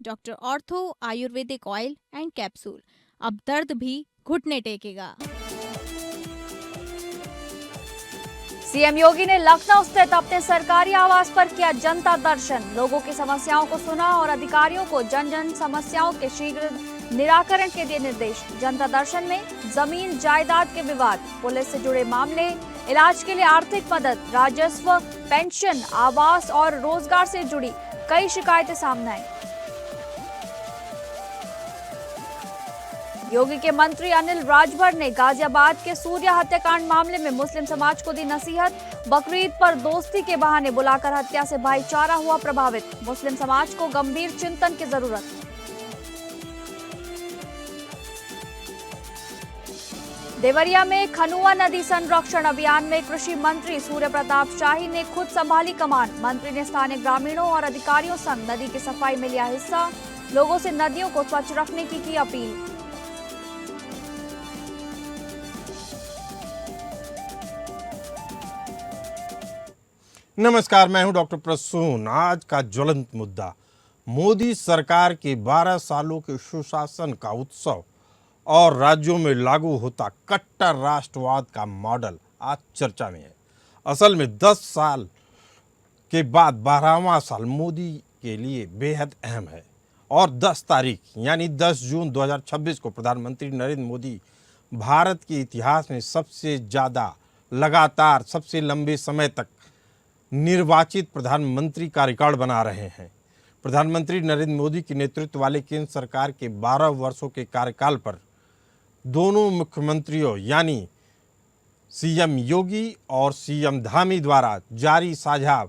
Doctor ortho Ayurvedic oil and capsule. अब दर्द भी घुटने टेकेगा। सीएम योगी ने लखनऊ स्थित अपने सरकारी आवास पर किया जनता दर्शन। लोगों की समस्याओं को सुना और अधिकारियों को जन जन समस्याओं के शीघ्र निराकरण के दिए निर्देश। जनता दर्शन में जमीन जायदाद के विवाद, पुलिस से जुड़े मामले, इलाज के लिए आर्थिक मदद, राजस्व, पेंशन, आवास और रोजगार से जुड़ी कई शिकायतें सामने आई। योगी के मंत्री अनिल राजभर ने गाजियाबाद के सूर्या हत्याकांड मामले में मुस्लिम समाज को दी नसीहत। बकरीद पर दोस्ती के बहाने बुलाकर हत्या से भाईचारा हुआ प्रभावित। मुस्लिम समाज को गंभीर चिंतन की जरूरत। देवरिया में खनुआ नदी संरक्षण अभियान में कृषि मंत्री सूर्य प्रताप शाही ने खुद संभाली कमान। मंत्री ने स्थानीय ग्रामीणों और अधिकारियों संग नदी की सफाई में लिया हिस्सा। लोगों से नदियों को स्वच्छ रखने की अपील। नमस्कार, मैं हूं डॉक्टर प्रसून। आज का ज्वलंत मुद्दा मोदी सरकार के 12 सालों के सुशासन का उत्सव और राज्यों में लागू होता कट्टर राष्ट्रवाद का मॉडल आज चर्चा में है। असल में 10 साल के बाद 12वां साल मोदी के लिए बेहद अहम है और 10 तारीख यानी 10 जून 2026 को प्रधानमंत्री नरेंद्र मोदी भारत के इतिहास में सबसे ज़्यादा लगातार सबसे लंबे समय तक निर्वाचित प्रधानमंत्री का रिकॉर्ड बना रहे हैं। प्रधानमंत्री नरेंद्र मोदी के नेतृत्व वाले केंद्र सरकार के 12 वर्षों के कार्यकाल पर दोनों मुख्यमंत्रियों यानी सीएम योगी और सीएम धामी द्वारा जारी साझा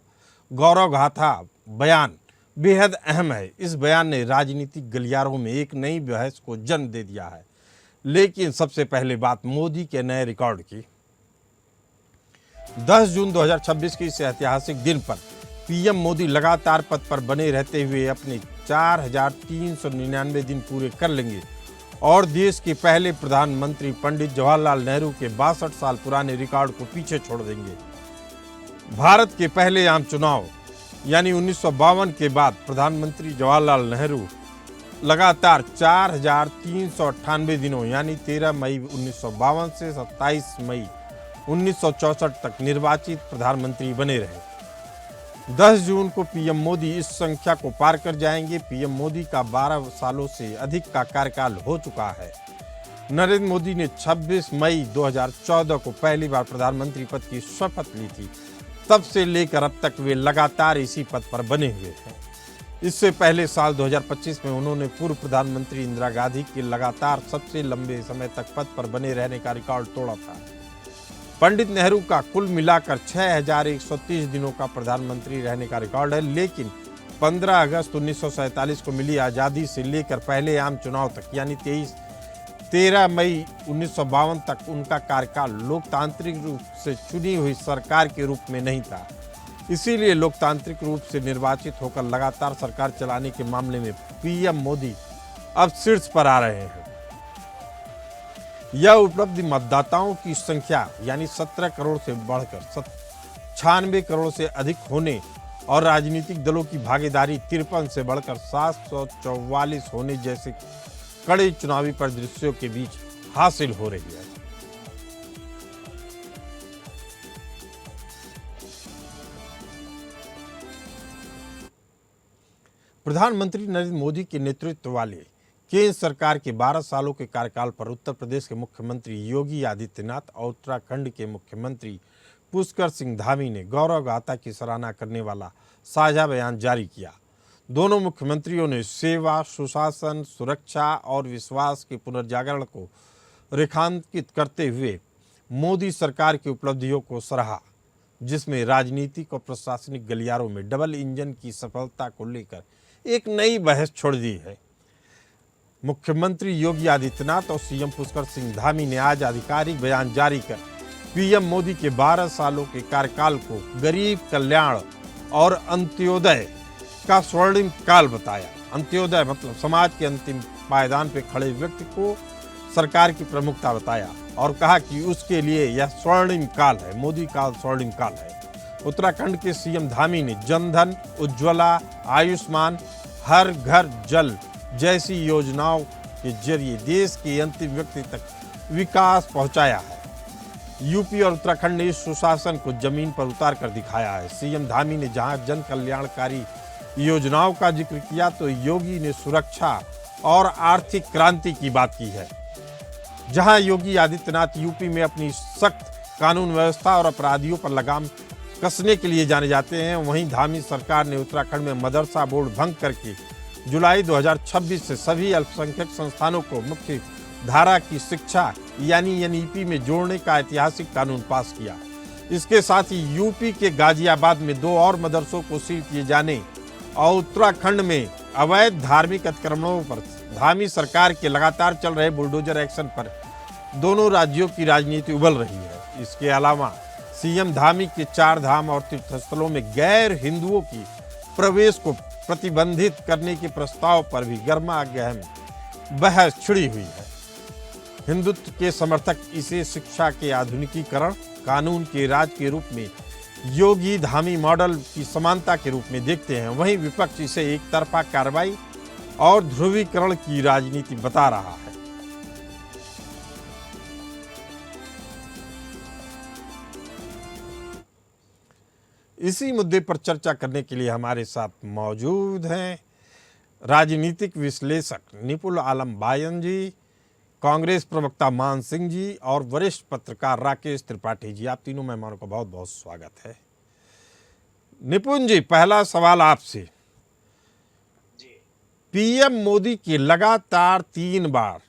गौरव गाथा बयान बेहद अहम है। इस बयान ने राजनीतिक गलियारों में एक नई बहस को जन्म दे दिया है। लेकिन सबसे पहले बात मोदी के नए रिकॉर्ड की। 10 जून 2026 के इस ऐतिहासिक दिन पर पीएम मोदी लगातार पद पर बने रहते हुए अपने 4399 दिन पूरे कर लेंगे और देश के पहले प्रधानमंत्री पंडित जवाहरलाल नेहरू के 62 साल पुराने रिकॉर्ड को पीछे छोड़ देंगे। भारत के पहले आम चुनाव यानी 1952 के बाद प्रधानमंत्री जवाहरलाल नेहरू लगातार 4398 दिनों यानी 13 मई 1952 से 27 मई 1964 तक निर्वाचित प्रधानमंत्री बने रहे। 10 जून को पीएम मोदी इस संख्या को पार कर जाएंगे। पीएम मोदी का 12 सालों से अधिक का कार्यकाल हो चुका है। नरेंद्र मोदी ने 26 मई 2014 को पहली बार प्रधानमंत्री पद की शपथ ली थी। तब से लेकर अब तक वे लगातार इसी पद पर बने हुए हैं। इससे पहले साल 2025 में उन्होंने पूर्व प्रधानमंत्री इंदिरा गांधी के लगातार सबसे लंबे समय तक पद पर बने रहने का रिकॉर्ड तोड़ा था। पंडित नेहरू का कुल मिलाकर 6130 दिनों का प्रधानमंत्री रहने का रिकॉर्ड है। लेकिन 15 अगस्त 1947 को मिली आज़ादी से लेकर पहले आम चुनाव तक यानी 13 मई 1952 तक उनका कार्यकाल लोकतांत्रिक रूप से चुनी हुई सरकार के रूप में नहीं था। इसीलिए लोकतांत्रिक रूप से निर्वाचित होकर लगातार सरकार चलाने के मामले में पीएम मोदी अब शीर्ष पर आ रहे हैं। यह उपलब्धि मतदाताओं की संख्या यानी 17 करोड़ से बढ़कर 96 करोड़ से अधिक होने और राजनीतिक दलों की भागीदारी 53 से बढ़कर 744 होने जैसे कड़े चुनावी परिदृश्यों के बीच हासिल हो रही है। प्रधानमंत्री नरेंद्र मोदी के नेतृत्व वाले केंद्र सरकार के 12 सालों के कार्यकाल पर उत्तर प्रदेश के मुख्यमंत्री योगी आदित्यनाथ और उत्तराखंड के मुख्यमंत्री पुष्कर सिंह धामी ने गौरव गाथा की सराहना करने वाला साझा बयान जारी किया। दोनों मुख्यमंत्रियों ने सेवा, सुशासन, सुरक्षा और विश्वास के पुनर्जागरण को रेखांकित करते हुए मोदी सरकार की उपलब्धियों को सराहा, जिसमें राजनीतिक और प्रशासनिक गलियारों में डबल इंजन की सफलता को लेकर एक नई बहस छोड़ दी है। मुख्यमंत्री योगी आदित्यनाथ और सीएम पुष्कर सिंह धामी ने आज आधिकारिक बयान जारी कर पीएम मोदी के 12 सालों के कार्यकाल को गरीब कल्याण और अंत्योदय का स्वर्णिम काल बताया। अंत्योदय मतलब समाज के अंतिम पायदान पर खड़े व्यक्ति को सरकार की प्रमुखता बताया और कहा कि उसके लिए यह स्वर्णिम काल है, मोदी काल स्वर्णिम काल है। उत्तराखंड के सीएम धामी ने जनधन, उज्ज्वला, आयुष्मान, हर घर जल जैसी योजनाओं के जरिए देश के अंतिम व्यक्ति तक विकास पहुंचाया है। यूपी और उत्तराखंड ने इस सुशासन को जमीन पर उतार कर दिखाया है। सीएम धामी ने जहां जन कल्याणकारी योजनाओं का जिक्र किया तो योगी ने सुरक्षा और आर्थिक क्रांति की बात की है। जहां योगी आदित्यनाथ यूपी में अपनी सख्त कानून व्यवस्था और अपराधियों पर लगाम कसने के लिए जाने जाते हैं, वहीं धामी सरकार ने उत्तराखंड में मदरसा बोर्ड भंग करके जुलाई 2026 से सभी अल्पसंख्यक संस्थानों को मुख्य धारा की शिक्षा यानी एनईपी में जोड़ने का ऐतिहासिक कानून पास किया। इसके साथ ही यूपी के गाजियाबाद में 2 और मदरसों को सील किए जाने और उत्तराखंड में अवैध धार्मिक अतिक्रमणों पर धामी सरकार के लगातार चल रहे बुलडोजर एक्शन पर दोनों राज्यों की राजनीति उबल रही है। इसके अलावा सीएम धामी के 4 धाम और तीर्थस्थलों में गैर हिंदुओं की प्रवेश को प्रतिबंधित करने के प्रस्ताव पर भी गर्मागर्म बहस छिड़ी हुई है। हिंदुत्व के समर्थक इसे शिक्षा के आधुनिकीकरण, कानून के राज के रूप में योगी धामी मॉडल की समानता के रूप में देखते हैं, वहीं विपक्ष इसे एक तरफा कार्रवाई और ध्रुवीकरण की राजनीति बता रहा है। इसी मुद्दे पर चर्चा करने के लिए हमारे साथ मौजूद हैं राजनीतिक विश्लेषक निपुल आलम बायन जी, कांग्रेस प्रवक्ता मान सिंह जी और वरिष्ठ पत्रकार राकेश त्रिपाठी जी। आप तीनों मेहमानों का बहुत बहुत स्वागत है। निपुण जी, पहला सवाल आपसे। पीएम मोदी के लगातार 3 बार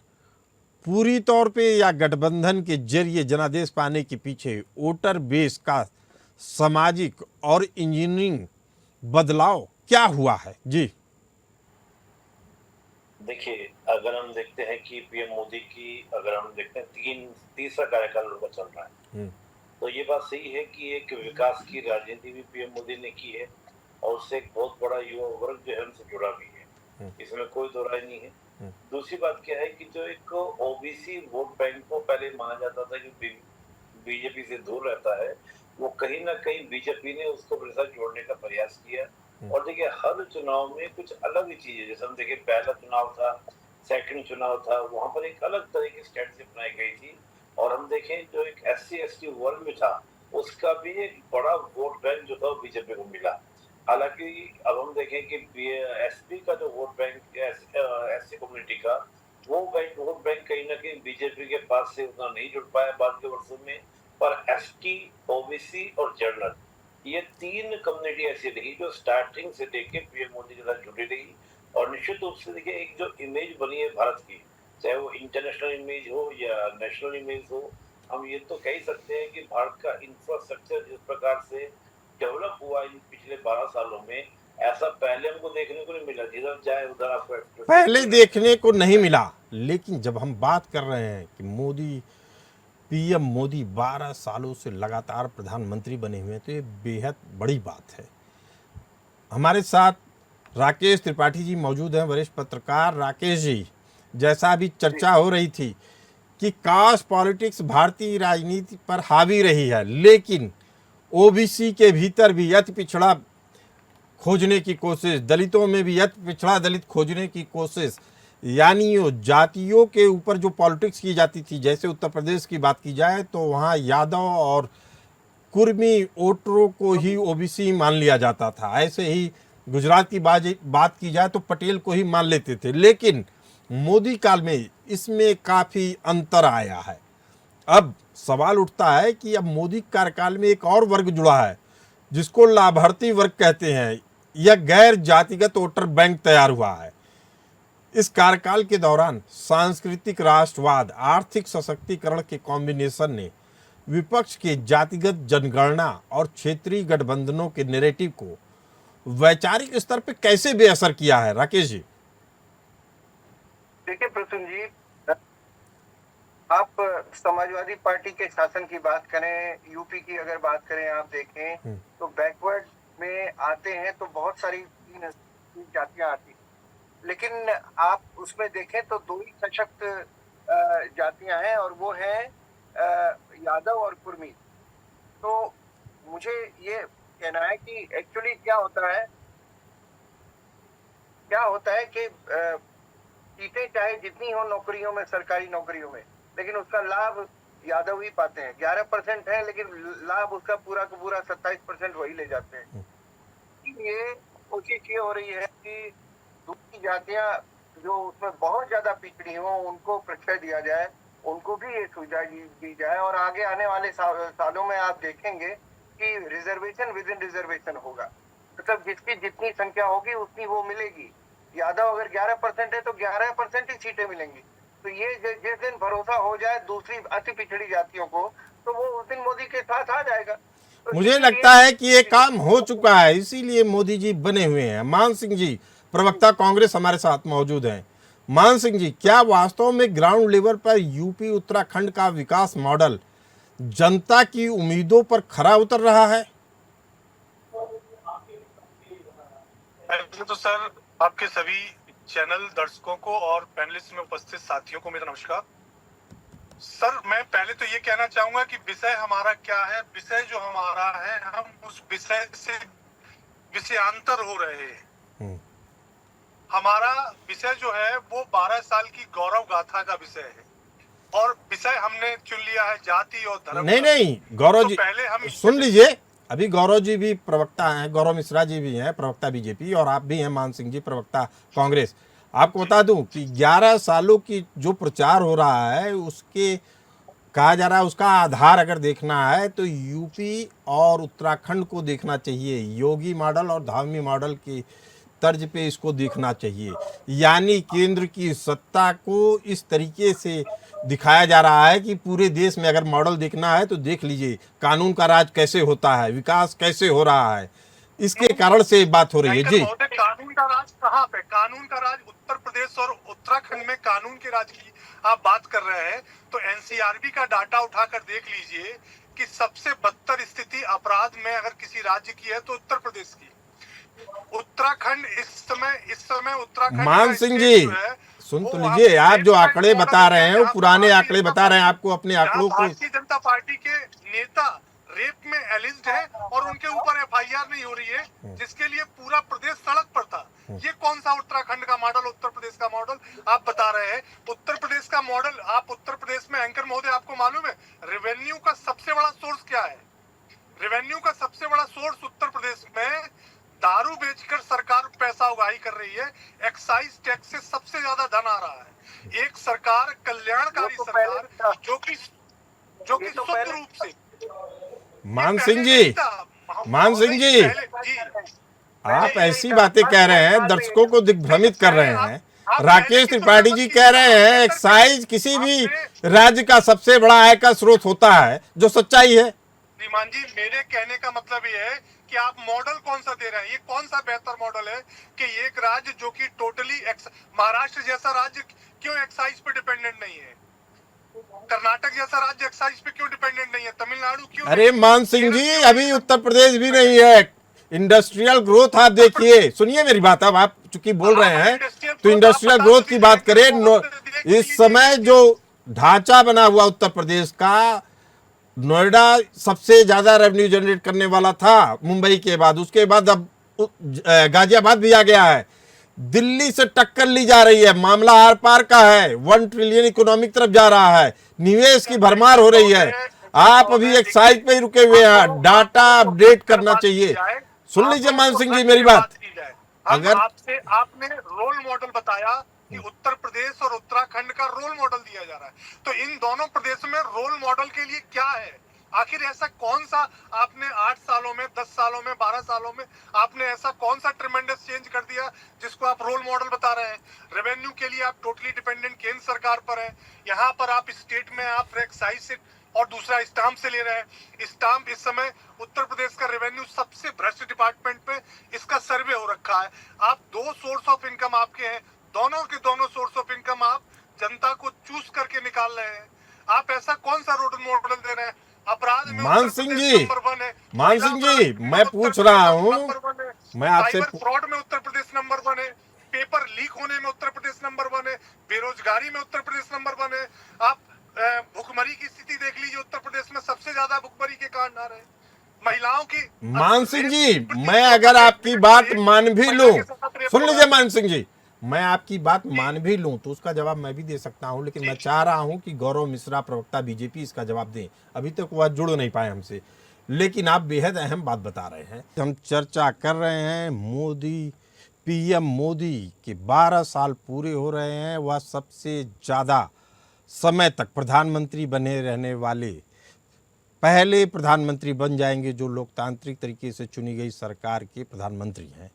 पूरी तौर पे या गठबंधन के जरिए जनादेश पाने के पीछे वोटर बेस का सामाजिक और इंजीनियरिंग बदलाव क्या हुआ है? जी देखिए, अगर हम देखते हैं कि पीएम मोदी की अगर हम देखते हैं तीसरा कार्यकाल उनका चल रहा है, तो ये बात सही है कि एक विकास की राजनीति भी पीएम मोदी ने की है और उससे एक बहुत बड़ा युवा वर्ग जो है उनसे जुड़ा भी है, इसमें कोई दो राय नहीं है। दूसरी बात क्या है कि जो एक ओबीसी वोट बैंक को पहले माना जाता था कि बीजेपी से दूर रहता है, वो कहीं ना कहीं बीजेपी ने उसको अपने साथ जोड़ने का प्रयास किया। और देखिए, हर चुनाव में कुछ अलग ही चीजें, जैसे हम देखिए पहला चुनाव था, सेकंड चुनाव था, वहां पर एक अलग तरह की स्ट्रेटजी अपनाई गई थी। और हम देखें जो एक SC/ST वर्ग में था, उसका भी एक बड़ा वोट बैंक जो था वो बीजेपी को मिला। हालांकि अब हम देखें कि एसपी का जो वोट बैंक SC कम्युनिटी का वोट बैंक कहीं ना कहीं बीजेपी के पास से उतना नहीं जुड़ पाया बाद के वर्षों में, पर ST, OBC और जनरल, ये 3 कम्युनिटी ऐसी रही जो स्टार्टिंग से लेके पीएम मोदी के साथ जुड़ी रही। और निश्चित रूप से देखिए, एक जो इमेज बनी है भारत की, चाहे वो इंटरनेशनल इमेज हो या नेशनल इमेज हो, हम ये तो कह ही सकते हैं कि भारत का इंफ्रास्ट्रक्चर जिस प्रकार से डेवलप हुआ इन पिछले 12 सालों में, ऐसा पहले हमको देखने को नहीं मिला। जिधर जाए उधर आपको पहले देखने को नहीं मिला। लेकिन जब हम बात कर रहे हैं कि पीएम मोदी 12 सालों से लगातार प्रधानमंत्री बने हुए हैं, तो ये बेहद बड़ी बात है। हमारे साथ राकेश त्रिपाठी जी मौजूद हैं, वरिष्ठ पत्रकार। राकेश जी, जैसा अभी चर्चा हो रही थी कि कास्ट पॉलिटिक्स भारतीय राजनीति पर हावी रही है, लेकिन ओबीसी के भीतर भी अति पिछड़ा खोजने की कोशिश, दलितों में भी अति पिछड़ा दलित खोजने की कोशिश, यानी वो जातियों के ऊपर जो पॉलिटिक्स की जाती थी, जैसे उत्तर प्रदेश की बात की जाए तो वहाँ यादव और कुर्मी वोटरों को ही ओबीसी मान लिया जाता था। ऐसे ही गुजरात की बात की जाए तो पटेल को ही मान लेते थे। लेकिन मोदी काल में इसमें काफ़ी अंतर आया है। अब सवाल उठता है कि अब मोदी कार्यकाल में एक और वर्ग जुड़ा है जिसको लाभार्थी वर्ग कहते हैं। यह गैर जातिगत वोटर बैंक तैयार हुआ है। इस कार्यकाल के दौरान सांस्कृतिक राष्ट्रवाद, आर्थिक सशक्तिकरण के कॉम्बिनेशन ने विपक्ष के जातिगत जनगणना और क्षेत्रीय गठबंधनों के नैरेटिव को वैचारिक स्तर पर कैसे बेअसर किया है? राकेश जी। देखिए प्रसून जी, आप समाजवादी पार्टी के शासन की बात करें, यूपी की अगर बात करें, आप देखें तो बैकवर्ड में आते हैं तो बहुत सारी जातियां आती हैं, लेकिन आप उसमें देखें तो 2 ही सशक्त जातियां हैं और वो है यादव और कुर्मी। तो मुझे ये कहना है कि एक्चुअली क्या होता है क्या होता है कि सीटें चाहे जितनी हो नौकरियों में, सरकारी नौकरियों में, लेकिन उसका लाभ यादव ही पाते हैं। 11% है, लेकिन लाभ उसका पूरा का पूरा 27% वही ले जाते हैं। ये कोशिश ये हो रही है कि दूसरी जातियां जो उसमें बहुत ज्यादा पिछड़ी हो उनको प्रश्रय दिया जाए, उनको भी ये सुविधा दी जाए। और आगे आने वाले सालों में आप देखेंगे कि रिजर्वेशन विद इन रिजर्वेशन होगा, मतलब जिसकी जितनी संख्या होगी उतनी वो मिलेगी। यादव अगर 11% है तो 11% ही सीटें मिलेंगी। तो ये जिस दिन भरोसा हो जाए दूसरी अति पिछड़ी जातियों को, तो वो उस दिन मोदी के साथ आ जाएगा। तो मुझे लगता है कि ये काम हो चुका है, इसीलिए मोदी जी बने हुए हैं। मान सिंह जी, प्रवक्ता कांग्रेस, हमारे साथ मौजूद हैं। मान सिंह जी, क्या वास्तव में ग्राउंड लेवल पर यूपी उत्तराखंड का विकास मॉडल जनता की उम्मीदों पर खरा उतर रहा है? तो सर, आपके सभी चैनल दर्शकों को और पैनलिस्ट में उपस्थित साथियों को मेरा नमस्कार। सर, मैं पहले तो ये कहना चाहूंगा कि विषय हमारा क्या है। विषय जो हमारा है, हम उस विषय से विषयांतर हो रहे हैं। हमारा विषय जो है वो 12 साल की गौरव गाथा का विषय है, और विषय हमने चुन लिया है जाति और धर्म। नहीं, गौरव जी, पहले हम सुन लीजिए। अभी गौरव जी भी प्रवक्ता हैं, गौरव मिश्रा जी भी हैं प्रवक्ता बीजेपी, और आप भी हैं मान सिंह जी प्रवक्ता कांग्रेस। आपको बता दूं कि 11 सालों की जो प्रचार हो रहा है, उसके कहा जा रहा है उसका आधार अगर देखना है तो यूपी और उत्तराखंड को देखना चाहिए। योगी मॉडल और धामी मॉडल की तर्ज पे इसको देखना चाहिए। यानी केंद्र की सत्ता को इस तरीके से दिखाया जा रहा है कि पूरे देश में अगर मॉडल देखना है तो देख लीजिए कानून का राज कैसे होता है, विकास कैसे हो रहा है। इसके कारण से बात हो रही है। जी, कानून का राज कहाँ पे? कानून का राज उत्तर प्रदेश और उत्तराखंड में कानून के राज की आप बात कर रहे हैं, तो एनसीआरबी का डाटा उठाकर देख लीजिए कि सबसे बदतर स्थिति अपराध में अगर किसी राज्य की है तो उत्तर प्रदेश की। उत्तराखंड इस समय उत्तराखंड मान सिंह जी, सुन तो लीजिए। आप जो आंकड़े बता रहे हैं वो पुराने आंकड़े बता रहे हैं, आपको अपने आंकड़ों को। भारतीय जनता पार्टी के नेता रेप में एलिज्ड है और उनके ऊपर एफआईआर नहीं हो रही है, जिसके लिए पूरा प्रदेश सड़क पर था। ये कौन सा उत्तराखंड का मॉडल, उत्तर प्रदेश का मॉडल आप बता रहे हैं? उत्तर प्रदेश का मॉडल, आप उत्तर प्रदेश में एंकर महोदय, आपको मालूम है रेवेन्यू का सबसे बड़ा सोर्स क्या है? रेवेन्यू का सबसे बड़ा सोर्स उत्तर प्रदेश में दारू बेचकर सरकार पैसा उगाही कर रही है। एक्साइज टैक्स से सबसे ज्यादा धन आ रहा है। एक सरकार, कल्याणकारी सरकार, जो कि शुद्ध रूप से। मान सिंह जी, आप ऐसी बातें कह रहे हैं, दर्शकों को दिग्भ्रमित कर रहे हैं। राकेश त्रिपाठी जी कह रहे हैं एक्साइज किसी भी राज्य का सबसे बड़ा आय का स्रोत होता है, जो सच्चाई है। श्रीमान जी, मेरे कहने का मतलब ये है कि आप मॉडल कौन सा दे रहे हैं? ये कौन सा बेहतर मॉडल है कि एक राज्य जो कि टोटली महाराष्ट्र जैसा राज्य क्यों एक्साइज पे डिपेंडेंट नहीं है? कर्नाटक जैसा राज्य एक्साइज पे क्यों डिपेंडेंट नहीं है? तमिलनाडु क्यों? अरे मान सिंह जी, अभी उत्तर प्रदेश भी नहीं है। इंडस्ट्रियल ग्रोथ आप देखिए, सुनिए मेरी बात। अब आप चूंकि बोल रहे हैं तो इंडस्ट्रियल ग्रोथ की बात करें। इस समय जो ढांचा बना हुआ उत्तर प्रदेश का, नोएडा सबसे ज्यादा रेवेन्यू जनरेट करने वाला था मुंबई के बाद, उसके बाद अब गाजियाबाद भी आ गया है। दिल्ली से टक्कर ली जा रही है, मामला आर पार का है। 1 ट्रिलियन इकोनॉमी की तरफ जा रहा है, निवेश की भरमार हो रही है। आप अभी एक्साइज पे ही रुके हुए हैं, डाटा अपडेट करना चाहिए। सुन लीजिए मान सिंह जी मेरी बात। अगर आपने रोल मॉडल बताया कि उत्तर प्रदेश और उत्तराखंड का रोल मॉडल दिया जा रहा है, तो इन दोनों प्रदेशों में रोल मॉडल के लिए क्या है? आखिर ऐसा कौन सा आपने 8 सालों में, 10 सालों में, 12 सालों में आपने ऐसा कौन सा ट्रेमेंडस चेंज कर दिया जिसको आप रोल मॉडल बता रहे हैं? रेवेन्यू के लिए आप टोटली डिपेंडेंट केंद्र सरकार पर है। यहाँ पर आप स्टेट में आप एक्साइज से और दूसरा स्टाम्प से ले रहे हैं। स्टाम्प इस समय उत्तर प्रदेश का रेवेन्यू सबसे भ्रष्ट डिपार्टमेंट पे इसका सर्वे हो रखा है। आप 2 सोर्स ऑफ इनकम आपके हैं, दोनों के दोनों सोर्स ऑफ इनकम आप जनता को चूज करके निकाल रहे हैं। आप ऐसा कौन सा रोड मॉडल दे रहे हैं? अपराध में मान सिंह जी, मैं पूछ रहा हूँ, मैं आपसे फ्रॉड में उत्तर प्रदेश नंबर 1 है, पेपर लीक होने में उत्तर प्रदेश नंबर 1 है, बेरोजगारी में उत्तर प्रदेश नंबर 1 है। आप भुखमरी की स्थिति देख लीजिए, उत्तर प्रदेश में सबसे ज्यादा भुखमरी के कांड आ रहे हैं। महिलाओं की, मान सिंह जी, मैं अगर आपकी बात मान भी लूं, सुन लीजिए मान सिंह जी, मैं आपकी बात मान भी लूं तो उसका जवाब मैं भी दे सकता हूं, लेकिन मैं चाह रहा हूं कि गौरव मिश्रा प्रवक्ता बीजेपी इसका जवाब दें। अभी तक वह जुड़ नहीं पाए हमसे, लेकिन आप बेहद अहम बात बता रहे हैं। हम चर्चा कर रहे हैं मोदी, पीएम मोदी के 12 साल पूरे हो रहे हैं। वह सबसे ज़्यादा समय तक प्रधानमंत्री बने रहने वाले पहले प्रधानमंत्री बन जाएंगे जो लोकतांत्रिक तरीके से चुनी गई सरकार के प्रधानमंत्री हैं।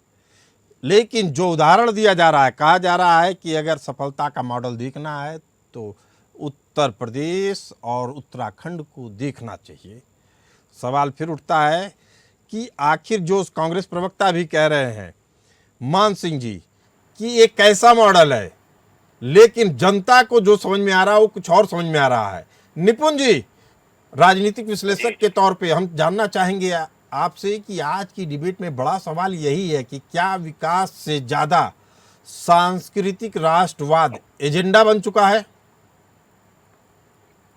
लेकिन जो उदाहरण दिया जा रहा है, कहा जा रहा है कि अगर सफलता का मॉडल देखना है तो उत्तर प्रदेश और उत्तराखंड को देखना चाहिए। सवाल फिर उठता है कि आखिर जो कांग्रेस प्रवक्ता भी कह रहे हैं मान सिंह जी कि ये कैसा मॉडल है, लेकिन जनता को जो समझ में आ रहा है वो कुछ और समझ में आ रहा है। निपुण जी, राजनीतिक विश्लेषक के तौर पे हम जानना चाहेंगे आपसे कि आज की डिबेट में बड़ा सवाल यही है कि क्या विकास से ज्यादा सांस्कृतिक राष्ट्रवाद एजेंडा बन चुका है?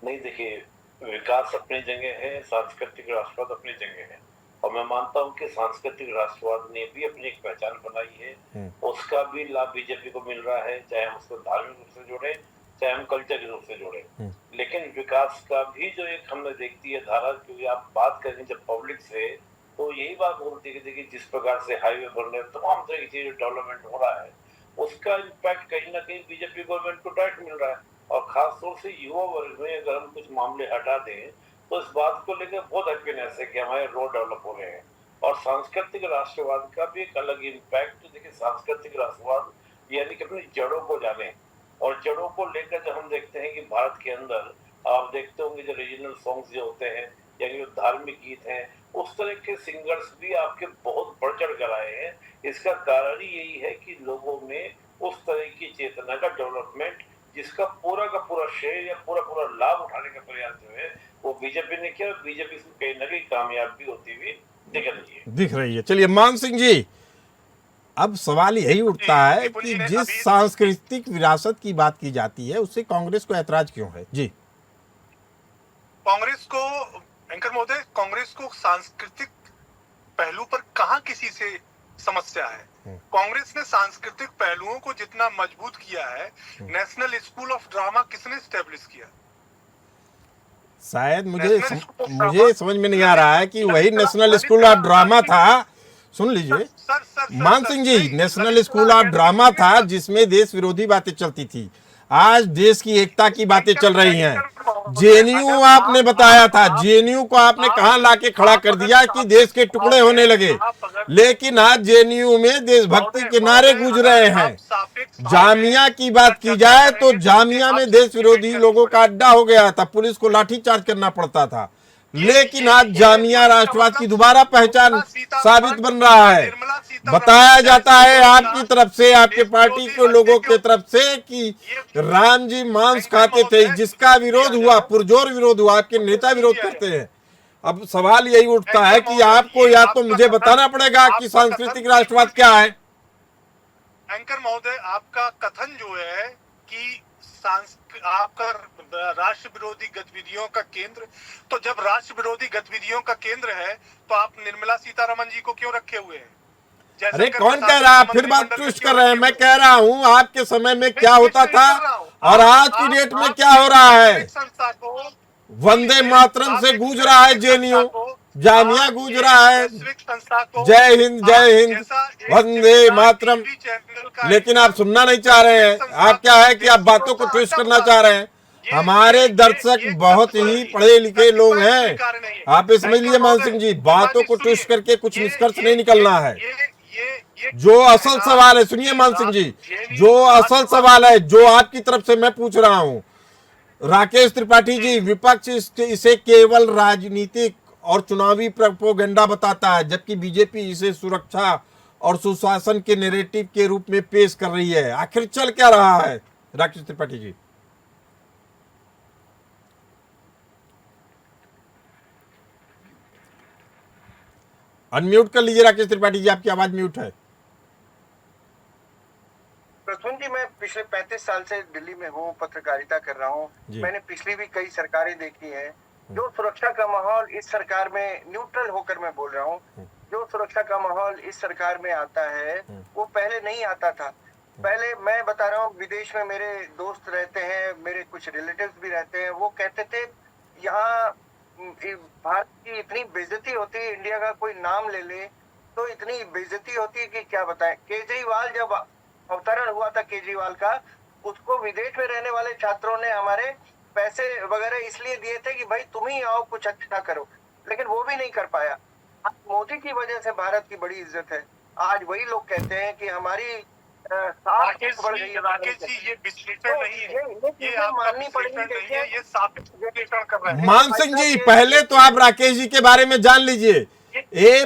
नहीं, देखिए, विकास अपनी जगह है, सांस्कृतिक राष्ट्रवाद अपनी जगह है, और मैं मानता हूं कि सांस्कृतिक राष्ट्रवाद ने भी अपनी एक पहचान बनाई है। उसका भी लाभ बीजेपी को मिल रहा है, चाहे हम उसको धार्मिक रूप से जोड़े, चाहे हम कल्चर के रूप से जोड़े। लेकिन विकास का भी जो एक हमने देखती है धारा, क्योंकि आप बात करें जब पब्लिक से तो यही बात बोलती है कि देखिए जिस प्रकार से हाईवे बन रहे हैं, तमाम तरह की चीजें डेवलपमेंट हो रहा है, उसका इम्पैक्ट कहीं ना कहीं बीजेपी गवर्नमेंट को डायरेक्ट मिल रहा है। और खासतौर से युवा वर्ग में अगर हम कुछ मामले हटा दें तो इस बात को लेकर बहुत हैप्पीनेस है कि हमारे रोड डेवलप हो रहे हैं। और सांस्कृतिक राष्ट्रवाद का भी एक अलग इम्पैक्ट, देखिए सांस्कृतिक राष्ट्रवाद यानी कि अपनी जड़ों को जाने, और जड़ों को लेकर जब हम देखते हैं कि भारत के अंदर आप देखते होंगे जो रीजनल सॉन्ग्स जो होते हैं यानी जो धार्मिक गीत हैं, उस तरह के सिंगर्स भी आपके बहुत बढ़ चढ़ कर आए हैं। इसका कारण ही यही है कि लोगों में उस तरह की चेतना का डेवलपमेंट, जिसका पूरा का पूरा श्रेय या पूरा पूरा लाभ उठाने का प्रयास जो है वो बीजेपी ने किया। बीजेपी इसमें कहीं ना कहीं कामयाब भी होती हुई दिख रही है। चलिए मान सिंह जी, अब सवाल यही उठता है कि जिस सांस्कृतिक विरासत की बात की जाती है उससे कांग्रेस को ऐतराज क्यों है? जी, कांग्रेस को, एंकर महोदय, कांग्रेस को सांस्कृतिक पहलू पर कहां किसी से समस्या है? कांग्रेस ने सांस्कृतिक पहलुओं को जितना मजबूत किया है, नेशनल स्कूल ऑफ ड्रामा किसने स्टैब्लिश किया? शायद मुझे समझ में नहीं आ रहा है कि वही नेशनल स्कूल ऑफ ड्रामा था। सुन लीजिए मान Singh ji, national school of drama था जिसमें देश विरोधी बातें चलती थी। आज देश की एकता की बातें चल रही हैं। जेएनयू आपने बताया था, जेएनयू को आपने कहां लाके खड़ा कर दिया कि देश के टुकड़े होने लगे, लेकिन आज जेएनयू में देशभक्ति के नारे गूंज रहे हैं। जामिया की बात की जाए तो जामिया में देश विरोधी लोगों का अड्डा हो गया था, पुलिस को लाठीचार्ज करना पड़ता था, लेकिन आज जामिया राष्ट्रवाद की दोबारा पहचान साबित बन रहा है। बताया जाता है आपकी तरफ से, आपके पार्टी के लोगों की तरफ से कि राम जी मांस खाते थे, जिसका विरोध हुआ, पुरजोर विरोध हुआ, आपके नेता विरोध करते हैं। अब सवाल यही उठता है कि आपको या तो मुझे बताना पड़ेगा कि सांस्कृतिक राष्ट्रवाद क्या है। एंकर महोदय, आपका कथन जो है कि आपका राष्ट्र विरोधी गतिविधियों का केंद्र, तो जब राष्ट्र विरोधी गतिविधियों का केंद्र है तो आप निर्मला सीतारमण जी को क्यों रखे हुए हैं? अरे कौन कह रहा है? फिर बात ट्विस्ट कर रहे हैं। मैं कह रहा हूं आपके समय में क्या होता था और आज की डेट में क्या हो रहा है। वंदे मातरम से गूंज रहा है जेएनयू, जामिया गूंज रहा है जय हिंद वंदे मातरम, लेकिन आप सुनना नहीं चाह रहे हैं। आप क्या है कि आप बातों को ट्विस्ट करना चाह रहे हैं। हमारे दर्शक बहुत ही पढ़े लिखे लोग हैं, आप समझ लीजिए मान सिंह जी, बातों को ट्विस्ट करके कुछ निष्कर्ष नहीं निकलना है। जो असल सवाल है, सुनिए मान सिंह जी, जो असल सवाल है जो आपकी तरफ से मैं पूछ रहा हूं, राकेश त्रिपाठी जी, विपक्ष इसे केवल राजनीतिक और चुनावी प्रोपेगेंडा बताता है, जबकि बीजेपी इसे सुरक्षा और सुशासन के नैरेटिव के रूप में पेश कर रही है। आखिर चल क्या रहा है राकेश त्रिपाठी जी? अनम्यूट कर लीजिए राकेश त्रिपाठी जी, आपकी आवाज म्यूट है। प्रसून जी, मैं पिछले 35 साल से दिल्ली में हूँ, पत्रकारिता कर रहा हूँ। मैंने पिछली भी कई सरकारें देखी हैं। जो सुरक्षा का माहौल इस सरकार में, न्यूट्रल होकर मैं बोल रहा हूँ, जो सुरक्षा का माहौल इस सरकार में आता है वो पहले नहीं आता था। पहले मैं बता रहा हूँ, विदेश में मेरे दोस्त रहते हैं, मेरे कुछ रिलेटिव्स भी रहते हैं, वो कहते थे यहाँ भारत की इतनी बेइज्जती होती है, इंडिया का कोई नाम ले ले तो इतनी बेइज्जती होती है कि क्या बताएं। केजरीवाल जब अवतरण हुआ था केजरीवाल का, उसको विदेश में रहने वाले छात्रों ने हमारे पैसे वगैरह इसलिए दिए थे कि भाई तुम ही आओ कुछ अच्छा करो, लेकिन वो भी नहीं कर पाया। आज मोदी की वजह से भारत की बड़ी इज्जत है। आज वही लोग कहते हैं कि हमारी राकेश जी ये विश्लेषण नहीं है, ये आपका विश्लेषण नहीं है, ये साबित विश्लेषण कर रहे हैं। मान सिंह जी, पहले तो आप राकेश जी के बारे में जान लीजिए, ये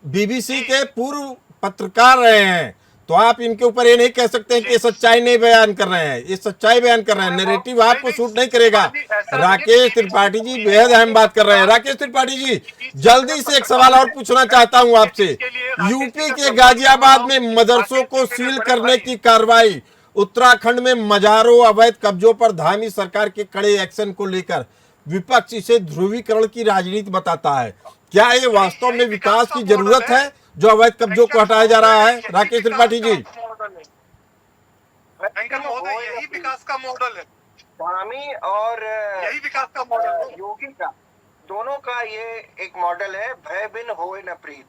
बीबीसी के पूर्व पत्रकार रहे हैं, तो आप इनके ऊपर ये नहीं कह सकते हैं कि ये सच्चाई नहीं बयान कर रहे हैं। ये सच्चाई बयान कर रहे हैं, नैरेटिव आपको सूट नहीं करेगा। राकेश त्रिपाठी जी बेहद अहम बात कर रहे हैं। राकेश त्रिपाठी जी, जल्दी से एक सवाल और पूछना चाहता हूं आपसे। यूपी के गाजियाबाद में मदरसों को सील करने की कार्रवाई, उत्तराखंड में मजारों अवैध कब्जों पर धामी सरकार के कड़े एक्शन को लेकर विपक्ष इसे ध्रुवीकरण की राजनीति बताता है। क्या ये वास्तव में विकास की जरूरत है जो अवैध कब्जों को हटाया जा रहा है? राकेश त्रिपाठी जी, यही विकास का मॉडल है, धामी और यही विकास का मॉडल है, योगी का, दोनों का ये एक मॉडल है, भय बिन होए न प्रीत।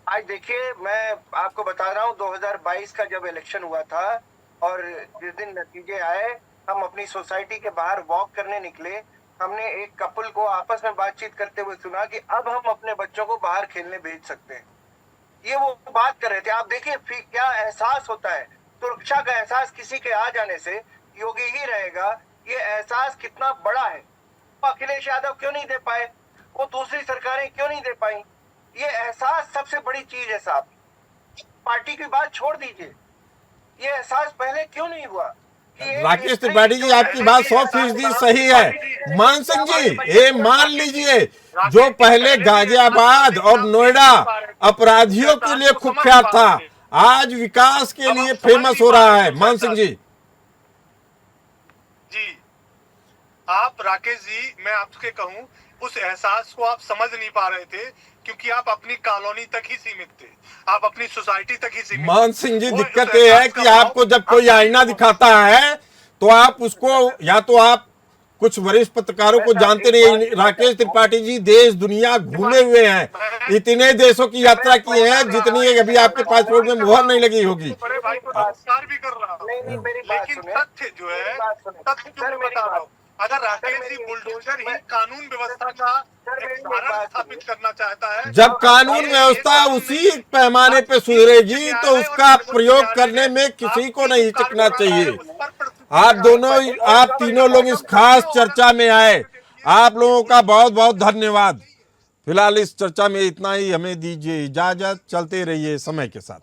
आज देखिए, मैं आपको बता रहा हूँ 2022 का जब इलेक्शन हुआ था और जिस दिन नतीजे आए, हम अपनी सोसाइटी के बाहर वॉक करने निकले, हमने एक कपल को आपस में बातचीत करते हुए सुना कि अब हम अपने बच्चों को बाहर खेलने भेज सकते हैं। ये वो बात कर रहे थे। आप देखिए क्या एहसास होता है, सुरक्षा का एहसास किसी के आ जाने से योगी ही रहेगा। ये एहसास कितना बड़ा है, वो अखिलेश यादव क्यों नहीं दे पाए, वो दूसरी सरकारें क्यों नहीं दे पाई? ये एहसास सबसे बड़ी चीज है साहब। पार्टी की बात छोड़ दीजिए, ये एहसास पहले क्यों नहीं हुआ? राकेश त्रिपाठी जी, आपकी बात 100% सही है। मान सिंह जी, ये मान लीजिए, जो पहले गाजियाबाद और नोएडा अपराधियों के लिए कुख्यात था, आज विकास के लिए फेमस हो रहा है। मान सिंह जी, आप राकेश जी, मैं आपसे कहूं, उस एहसास को आप समझ नहीं पा रहे थे क्योंकि आप अपनी कॉलोनी तक ही सीमित थे, आप अपनी सोसाइटी तक ही सीमित। मान सिंह जी, दिक्कत ये है कि आपको जब कोई आईना दिखाता है तो आप उसको, या तो आप कुछ वरिष्ठ पत्रकारों को जानते नहीं। राकेश त्रिपाठी जी देश दुनिया घूमे हुए हैं, इतने देशों की यात्रा की है जितनी अभी आपके पासपोर्ट में मुहर नहीं लगी होगी। बड़े भाई को नमस्कार भी कर रहा हूं, लेकिन तथ्य जो है, तथ्य जो मैं बता रहा हूँ, अगर राकेश जी बुलडोजर ही कानून व्यवस्था का एक उदाहरण स्थापित करना चाहता है, जब कानून व्यवस्था उसी पैमाने पे सुधरेगी तो उसका प्रयोग करने में किसी को नहीं हिचकना चाहिए। आप दोनों, आप तीनों लोग इस खास चर्चा में आए, आप लोगों का बहुत बहुत धन्यवाद। फिलहाल इस चर्चा में इतना ही, हमें दीजिए इजाजत, चलते रहिए समय के साथ।